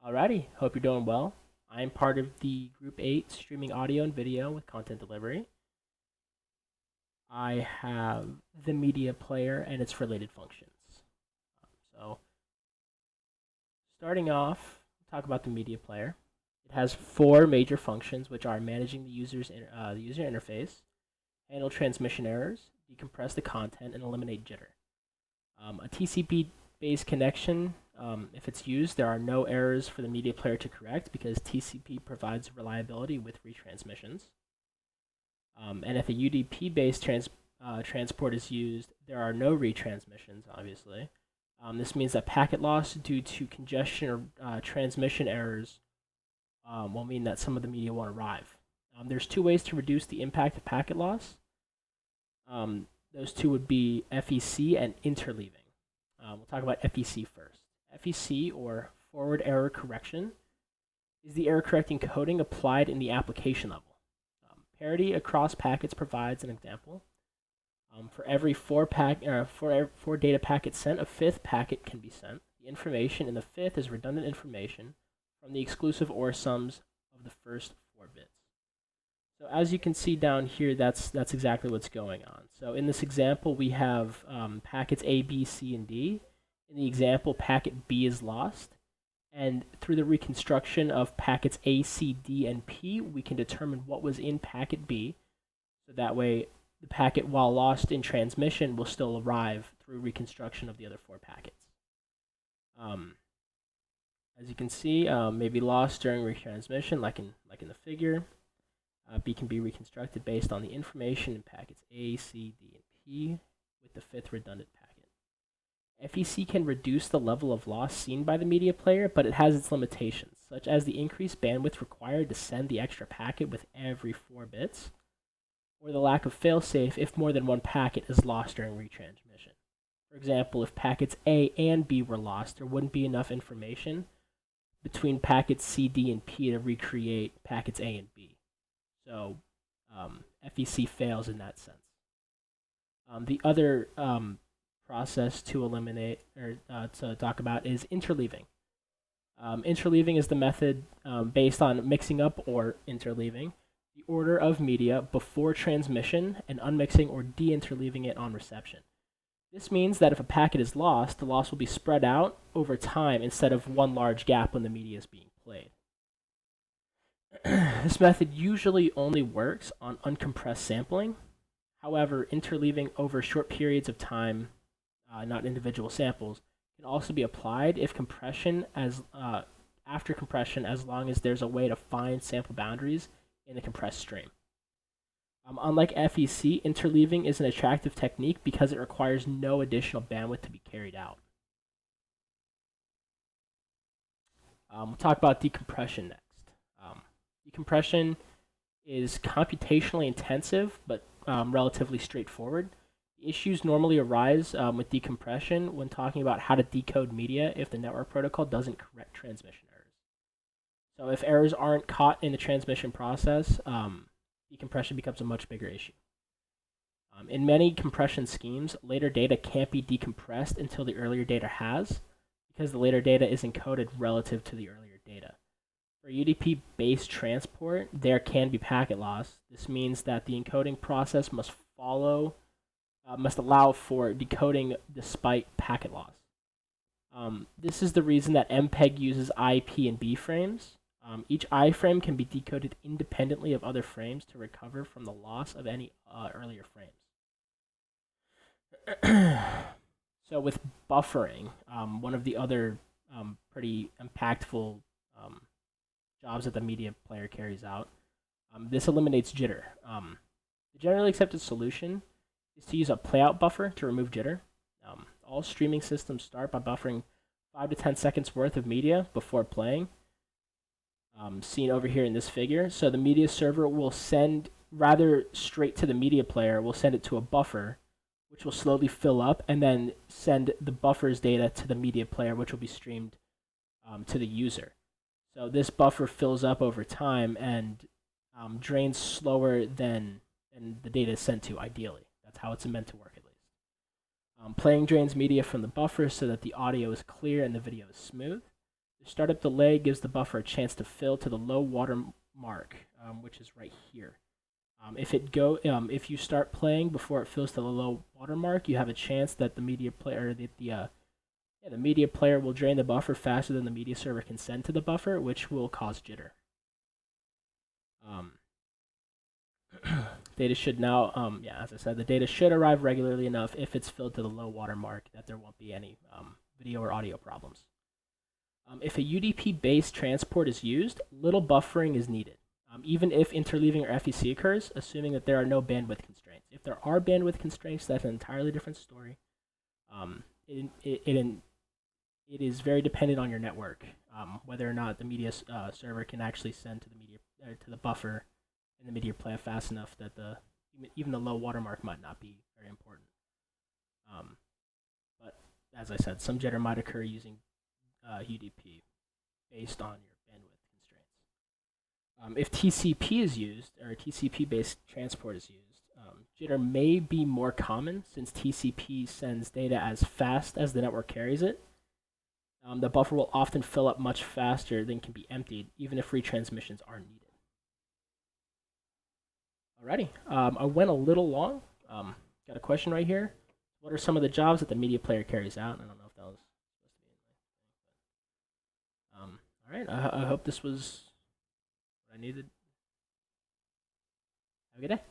Alrighty, hope you're doing well. I'm part of the Group 8 streaming audio and video with content delivery. I have the media player and its related functions. So, starting off, talk about the media player. It has four major functions, which are managing the user interface, handle transmission errors, decompress the content, and eliminate jitter. A TCP-based connection, if it's used, there are no errors for the media player to correct because TCP provides reliability with retransmissions. And if a UDP-based transport is used, there are no retransmissions, obviously. This means that packet loss due to congestion or transmission errors will mean that some of the media won't arrive. There's two ways to reduce the impact of packet loss. Those two would be FEC and interleaving. We'll talk about FEC first. FEC, or forward error correction, is the error correcting coding applied in the application level. Parity across packets provides an example. For every four data packets sent, a fifth packet can be sent. The information in the fifth is redundant information from the exclusive OR sums of the first 4 bits. So as you can see down here, that's exactly what's going on. So in this example, we have packets A, B, C, and D. In the example, packet B is lost. And through the reconstruction of packets A, C, D, and P, we can determine what was in packet B. So that way, the packet, while lost in transmission, will still arrive through reconstruction of the other 4 packets. As you can see, may be lost during retransmission, like in the figure. B can be reconstructed based on the information in packets A, C, D, and P with the 5th redundant packet. FEC can reduce the level of loss seen by the media player, but it has its limitations, such as the increased bandwidth required to send the extra packet with every 4 bits, or the lack of failsafe if more than one packet is lost during retransmission. For example, if packets A and B were lost, there wouldn't be enough information between packets C, D, and P to recreate packets A and B. So FEC fails in that sense. The other process to eliminate or to talk about is interleaving. Interleaving is the method based on mixing up or interleaving the order of media before transmission and unmixing or de-interleaving it on reception. This means that if a packet is lost, the loss will be spread out over time instead of one large gap when the media is being played. This method usually only works on uncompressed sampling. However, interleaving over short periods of time, not individual samples, can also be applied if after compression, as long as there's a way to find sample boundaries in the compressed stream. Unlike FEC, interleaving is an attractive technique because it requires no additional bandwidth to be carried out. We'll talk about decompression next. Decompression is computationally intensive, but relatively straightforward. The issues normally arise with decompression when talking about how to decode media if the network protocol doesn't correct transmission errors. So if errors aren't caught in the transmission process, decompression becomes a much bigger issue. In many compression schemes, later data can't be decompressed until the earlier data has, because the later data is encoded relative to the earlier data. For UDP-based transport, there can be packet loss. This means that the encoding process must allow for decoding despite packet loss. This is the reason that MPEG uses I, P, and B frames. Each I frame can be decoded independently of other frames to recover from the loss of any earlier frames. So with buffering, one of the other pretty impactful jobs that the media player carries out, this eliminates jitter. The generally accepted solution is to use a playout buffer to remove jitter. All streaming systems start by buffering 5 to 10 seconds worth of media before playing, seen over here in this figure. So the media server will send, rather straight to the media player, will send it to a buffer, which will slowly fill up, and then send the buffer's data to the media player, which will be streamed to the user. So this buffer fills up over time and drains slower than the data is sent to, ideally. That's how it's meant to work, at least. Playing drains media from the buffer so that the audio is clear and the video is smooth. The The startup delay gives the buffer a chance to fill to the low water mark, which is right here. If you start playing before it fills to the low water mark, you have a chance that the media player, the media player will drain the buffer faster than the media server can send to the buffer, which will cause jitter. Data should now, as I said, the data should arrive regularly enough if it's filled to the low water mark that there won't be any video or audio problems. If a UDP-based transport is used, little buffering is needed, even if interleaving or FEC occurs, assuming that there are no bandwidth constraints. If there are bandwidth constraints, that's an entirely different story. It is very dependent on your network, whether or not the media server can actually send to the media to the buffer and the media player fast enough that even the low watermark might not be very important. But as I said, some jitter might occur using UDP based on your bandwidth constraints. If TCP is used, or a TCP-based transport is used, jitter may be more common since TCP sends data as fast as the network carries it. The buffer will often fill up much faster than can be emptied, even if retransmissions are needed. Alrighty, I went a little long. Got a question right here. What are some of the jobs that the media player carries out? I don't know if that was supposed to be in my thing. All right, I hope this was what I needed. Have a good day.